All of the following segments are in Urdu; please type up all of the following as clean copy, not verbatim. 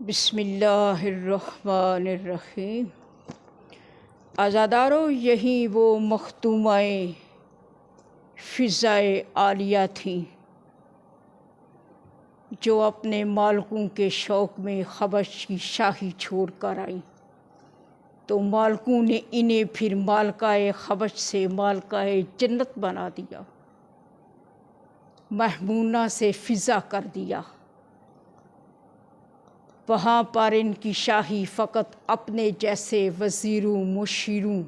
بسم اللہ الرحمن الرحیم۔ عزادارو، یہی وہ مختومہ فضائے عالیہ تھیں جو اپنے مالکوں کے شوق میں حبش کی شاہی چھوڑ کر آئیں، تو مالکوں نے انہیں پھر مالکائے حبش سے مالکائے جنت بنا دیا، محمونہ سے فضا کر دیا۔ وہاں پر ان کی شاہی فقط اپنے جیسے وزیروں، مشیروں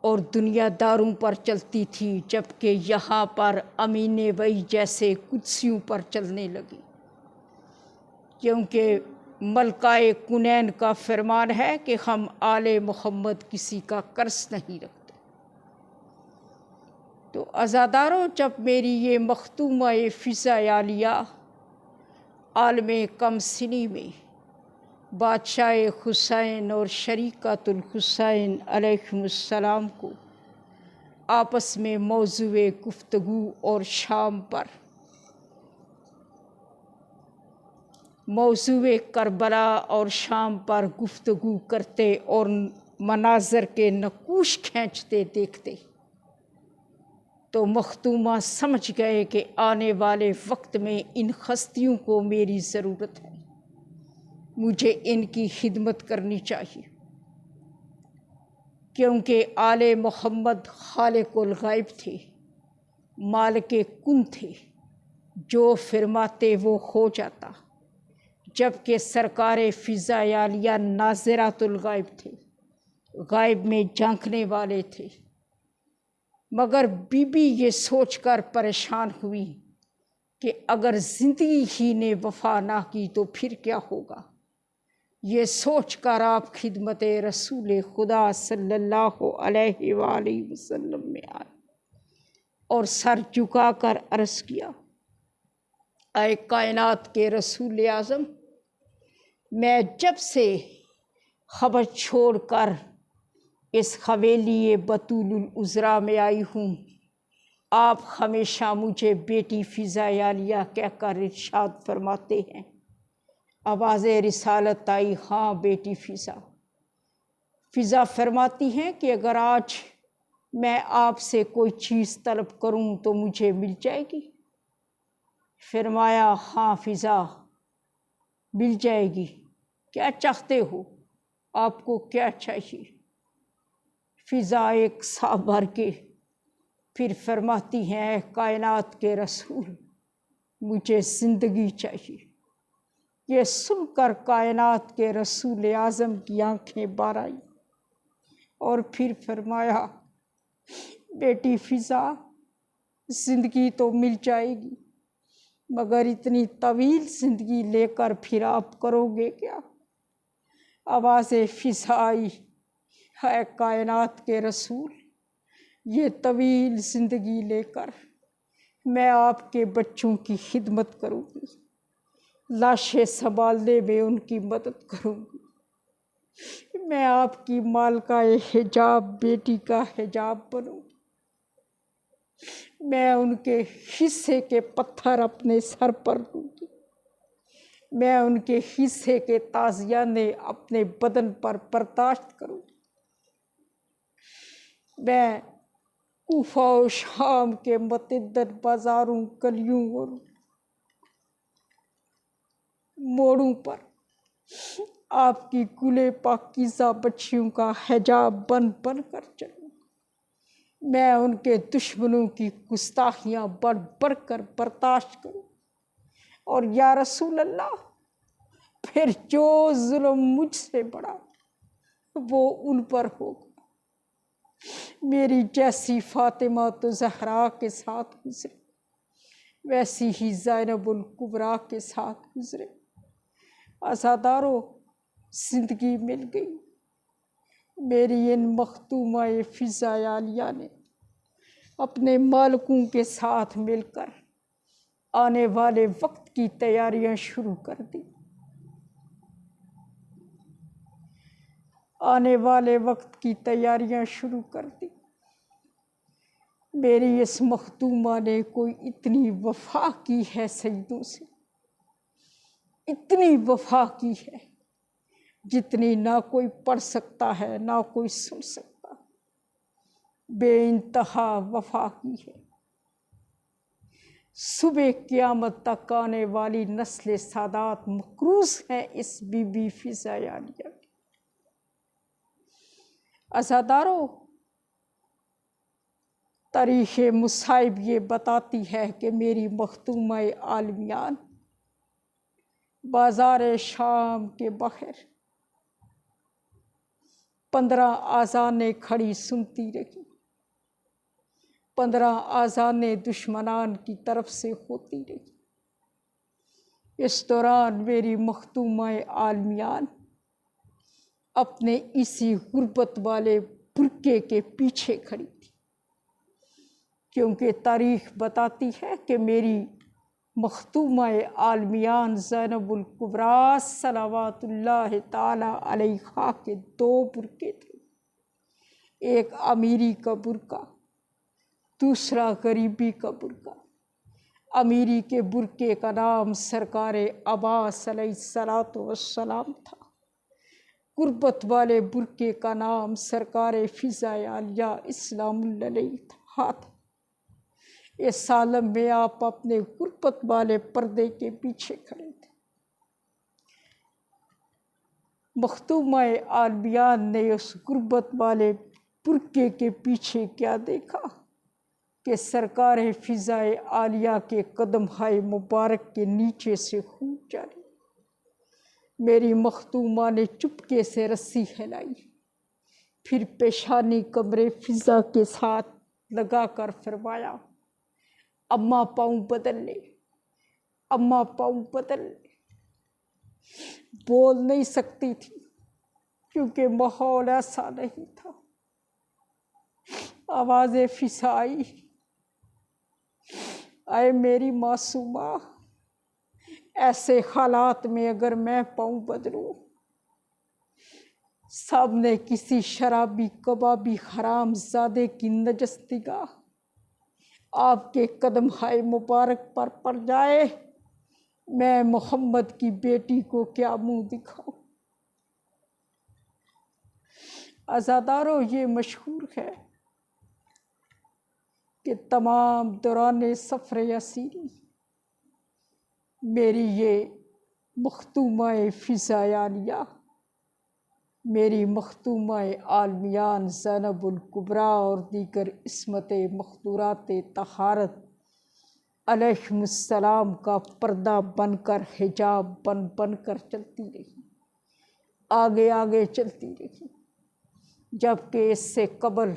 اور دنیا داروں پر چلتی تھی، جبکہ یہاں پر امین وحی جیسے قدسیوں پر چلنے لگی، کیونکہ ملکہ کنین کا فرمان ہے کہ ہم آل محمد کسی کا قرض نہیں رکھتے۔ تو عزاداروں، جب میری یہ مختومہ فضائے عالیہ عالم کم سنی میں بادشاہ حسین اور شریکۃ الحسین علیہم السلام کو آپس میں موضوع گفتگو اور موضوع کربلا اور شام پر گفتگو کرتے اور مناظر کے نقوش کھینچتے دیکھتے، تو مختومہ سمجھ گئے کہ آنے والے وقت میں ان ہستیوں کو میری ضرورت ہے، مجھے ان کی خدمت کرنی چاہیے، کیونکہ آل محمد خالق الغیب تھے، مالک کن تھے، جو فرماتے وہ ہو جاتا، جبکہ سرکار فضائے عالیہ ناظرات الغیب تھے، غیب میں جھانکنے والے تھے۔ مگر بی بی یہ سوچ کر پریشان ہوئی کہ اگر زندگی ہی نے وفا نہ کی تو پھر کیا ہوگا۔ یہ سوچ کر آپ خدمت رسول خدا صلی اللہ علیہ وآلہ وسلم میں آئے اور سر جھکا کر عرض کیا، اے کائنات کے رسول اعظم، میں جب سے حبش چھوڑ کر اس حویلی بطول العذرا میں آئی ہوں، آپ ہمیشہ مجھے بیٹی فضائے عالیہ کہہ کر ارشاد فرماتے ہیں۔ آواز رسالت آئی، ہاں بیٹی فضا۔ فضا فرماتی ہیں کہ اگر آج میں آپ سے کوئی چیز طلب کروں تو مجھے مل جائے گی؟ فرمایا، ہاں فضا، مل جائے گی۔ کیا چاہتے ہو؟ آپ کو کیا چاہیے؟ فضا ایک سا بھر کے پھر فرماتی ہیں، اے کائنات کے رسول، مجھے زندگی چاہیے۔ یہ سن کر کائنات کے رسول اعظم کی آنکھیں بھر آئیں اور پھر فرمایا، بیٹی فضا، زندگی تو مل جائے گی، مگر اتنی طویل زندگی لے کر پھر آپ کرو گے کیا؟ آواز فضا آئی، اے کائنات کے رسول، یہ طویل زندگی لے کر میں آپ کے بچوں کی خدمت کروں گی، لاشیں سنبھالنے میں ان کی مدد کروں گی، میں آپ کی مالکہ حجاب بیٹی کا حجاب بنوں گی، میں ان کے حصے کے پتھر اپنے سر پر لوں گی، میں ان کے حصے کے تازیانے اپنے بدن پر برداشت کروں گی، میں کوفہ و شام کے متعدد بازاروں، گلیوں اور موڑوں پر آپ کی گلے پاکیزہ بچیوں کا حجاب بن بن کر چلوں گی، میں ان کے دشمنوں کی گستاخیاں بڑھ بڑھ کر برداشت کروں، اور یا رسول اللہ، پھر جو ظلم مجھ سے بڑا وہ ان پر ہوگا۔ میری جیسی فاطمہ زہرا کے ساتھ گزرے، ویسی ہی زینب الکبریٰ کے ساتھ گزرے۔ عزادارو، زندگی مل گئی۔ میری ان مختومہ فضائے عالیہ نے اپنے مالکوں کے ساتھ مل کر آنے والے وقت کی تیاریاں شروع کر دی۔ آنے والے وقت کی تیاریاں شروع کر دی۔ میری اس مختومہ نے کوئی اتنی وفا کی ہے سیدوں سے، اتنی وفا کی ہے جتنی نہ کوئی پڑھ سکتا ہے نہ کوئی سن سکتا، بے انتہا وفا کی ہے۔ صبح قیامت تک آنے والی نسل سادات مقروض ہیں اس بی بی فضا عالیہ کی۔ عزادارو، تاریخ مصائب یہ بتاتی ہے کہ میری مختومہ عالمیان بازار شام کے باہر 15 آذانیں کھڑی سنتی رہی، 15 آذانیں دشمنان کی طرف سے ہوتی رہی۔ اس دوران میری مختومہ عالمیان اپنے اسی غربت والے برقعے کے پیچھے کھڑی تھی، کیونکہ تاریخ بتاتی ہے کہ میری مختومہ عالمیان زینب الکبریٰ صلوات اللہ تعالی علیہا کے 2 برقعے تھے، ایک امیری کا برقع، دوسرا غریبی کا برقع۔ امیری کے برقعے کا نام سرکار عباس علیہ السلام تھا، غربت والے برقعے کا نام سرکار فضا عالیہ اسلام اللہ علیہ تھا۔ اس عالم میں آپ اپنے غربت والے پردے کے پیچھے کھڑے تھے۔ مختومہ عالمیان نے اس غربت والے برقعے کے پیچھے کیا دیکھا کہ سرکار فضا عالیہ کے قدم ہائے مبارک کے نیچے سے خون جاری۔ میری مختومہ نے چپکے سے رسی ہلائی، پھر پیشانی کمر فضا کے ساتھ لگا کر فرمایا، اماں پاؤں بدل لے، اماں پاؤں بدل لے۔ بول نہیں سکتی تھی کیونکہ ماحول ایسا نہیں تھا۔ آواز فضا آئی، اے میری معصومہ، ایسے حالات میں اگر میں پاؤں بدلوں، سامنے کسی شرابی کبابی حرام زادے کی نجس نگاہ آپ کے قدم ہائے مبارک پر پڑ جائے، میں محمد کی بیٹی کو کیا منہ دکھاؤں؟ عزادارو، یہ مشہور ہے کہ تمام دوران سفر اسیری میری یہ مختومہ فضا عالیہ، میری مختومہ عالمیان زینب الکبریٰ اور دیگر عصمت مختورات طہارت علیہم السلام کا پردہ بن کر، حجاب بن کر چلتی رہی، آگے آگے چلتی رہی، جبکہ اس سے قبل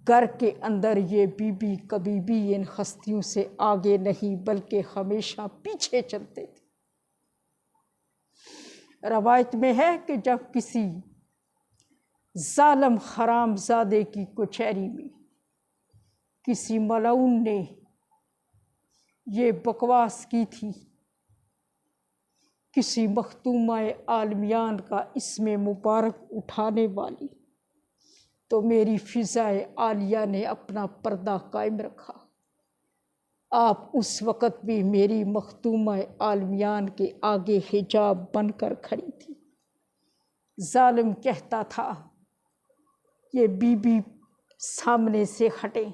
گھر کے اندر یہ بی بی کبھی بھی ان ہستیوں سے آگے نہیں بلکہ ہمیشہ پیچھے چلتے تھے۔ روایت میں ہے کہ جب کسی ظالم حرام زادے کی کچہری میں کسی ملعون نے یہ بکواس کی تھی، کسی مختومہ عالمیان کا اسم مبارک اٹھانے والی، تو میری فضا عالیہ نے اپنا پردہ قائم رکھا۔ آپ اس وقت بھی میری مختومہ عالمیان کے آگے حجاب بن کر کھڑی تھی۔ ظالم کہتا تھا، یہ بی بی سامنے سے ہٹیں،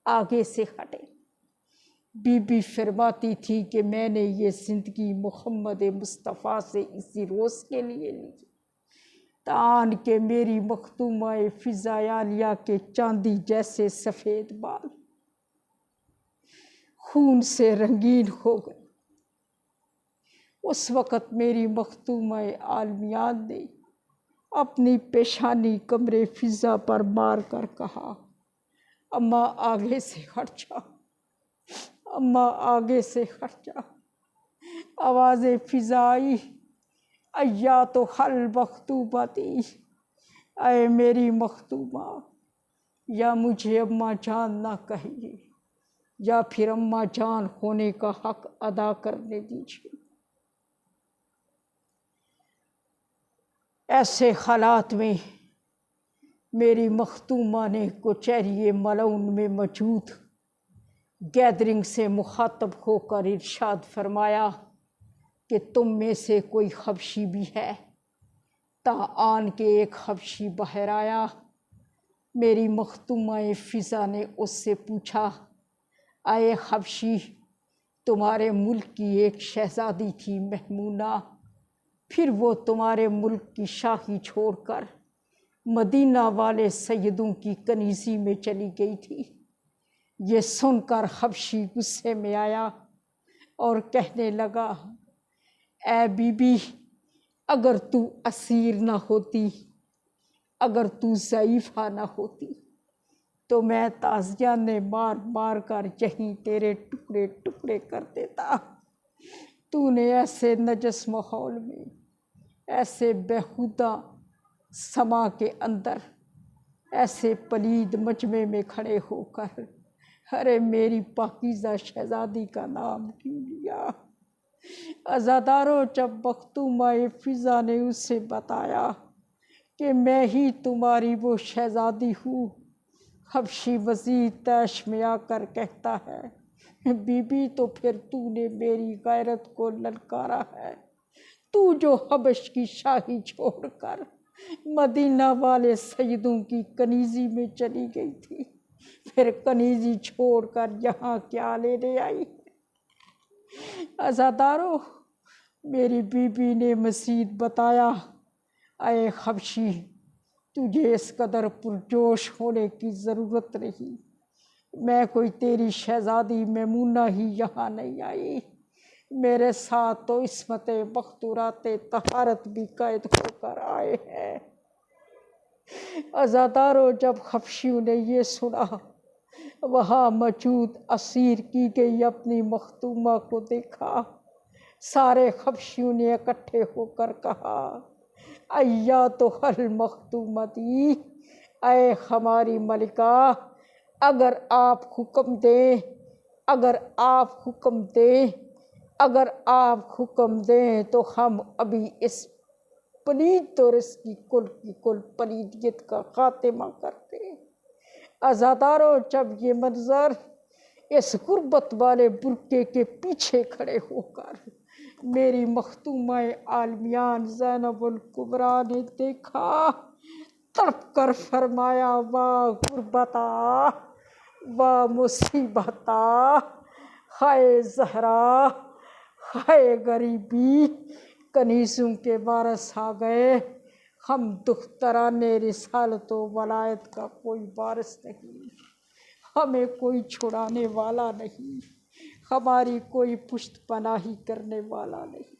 آگے سے ہٹیں۔ بی بی فرماتی تھی کہ میں نے یہ زندگی محمد مصطفیٰ سے اسی روز کے لیے لی، تان کہ میری مختومہ فضا عالیہ کے چاندی جیسے سفید بال خون سے رنگین ہو گئے۔ اس وقت میری مختومہ عالمیان نے اپنی پیشانی کمر فضا پر مار کر کہا، اماں آگے سے ہٹ جا، اماں آگے سے ہٹ جا۔ آواز فضا آئی، ایاتو حل مختومتی، اے میری مختومہ، یا مجھے اماں جان نہ کہیے یا پھر اماں جان ہونے کا حق ادا کرنے دیجیے۔ ایسے حالات میں میری مختومہ نے کچہری ملعون میں موجود گیدرنگ سے مخاطب ہو کر ارشاد فرمایا، کہ تم میں سے کوئی حبشی بھی ہے؟ تا آن کے ایک حبشی باہر آیا۔ میری مختومہ فضا نے اس سے پوچھا، اے حبشی، تمہارے ملک کی ایک شہزادی تھی میمونہ، پھر وہ تمہارے ملک کی شاہی چھوڑ کر مدینہ والے سیدوں کی کنیزی میں چلی گئی تھی۔ یہ سن کر حبشی غصے میں آیا اور کہنے لگا، اے بی بی، اگر تو اسیر نہ ہوتی، اگر تو ضعیفہ نہ ہوتی تو میں تازیان نے مار مار کر یہیں تیرے ٹکڑے ٹکڑے کر دیتا۔ تو نے ایسے نجس ماحول میں، ایسے بیہودہ سما کے اندر، ایسے پلید مجمع میں کھڑے ہو کر ارے میری پاکیزہ شہزادی کا نام کیوں لیا؟ عزادارو، جب مختومہ فضا نے اسے بتایا کہ میں ہی تمہاری وہ شہزادی ہوں، حبشی وزیر طیش میں آ کر کہتا ہے، بی بی تو پھر تو نے میری غیرت کو للکارا ہے۔ تو جو حبش کی شاہی چھوڑ کر مدینہ والے سیدوں کی کنیزی میں چلی گئی تھی، پھر کنیزی چھوڑ کر یہاں کیا لینے آئی؟ عزادارو، میری بی بی نے مزید بتایا، اے حبشی، تجھے اس قدر پرجوش ہونے کی ضرورت نہیں، میں کوئی تیری شہزادی میمونہ ہی یہاں نہیں آئی، میرے ساتھ تو عصمت مختورات طہارت بھی قید ہو کر آئے ہیں۔ عزادارو، جب حبشیوں نے یہ سنا، وہاں موجود اسیر کی گئی اپنی مختومہ کو دیکھا، سارے حبشیوں نے اکٹھے ہو کر کہا، ایاتھا المختومتی، اے ہماری ملکہ، اگر آپ حکم دیں، اگر آپ حکم دیں، اگر آپ حکم دیں تو ہم ابھی اس پلید اور اس کی کل پلیدیت کا خاتمہ کرتے۔ عزادارو، جب یہ منظر اس غربت والے برقعے کے پیچھے کھڑے ہو کر میری مختومہ عالمیان زینب الکبریٰ نے دیکھا، تڑپ کر فرمایا، واہ غربتا، واہ مصیبتا، ہائے زہرا، ہائے غریبی، کنیزوں کے وارث آ گئے، ہم دختران رسالت و ولایت کا کوئی وارث نہیں، ہمیں کوئی چھڑانے والا نہیں، ہماری کوئی پشت پناہی کرنے والا نہیں۔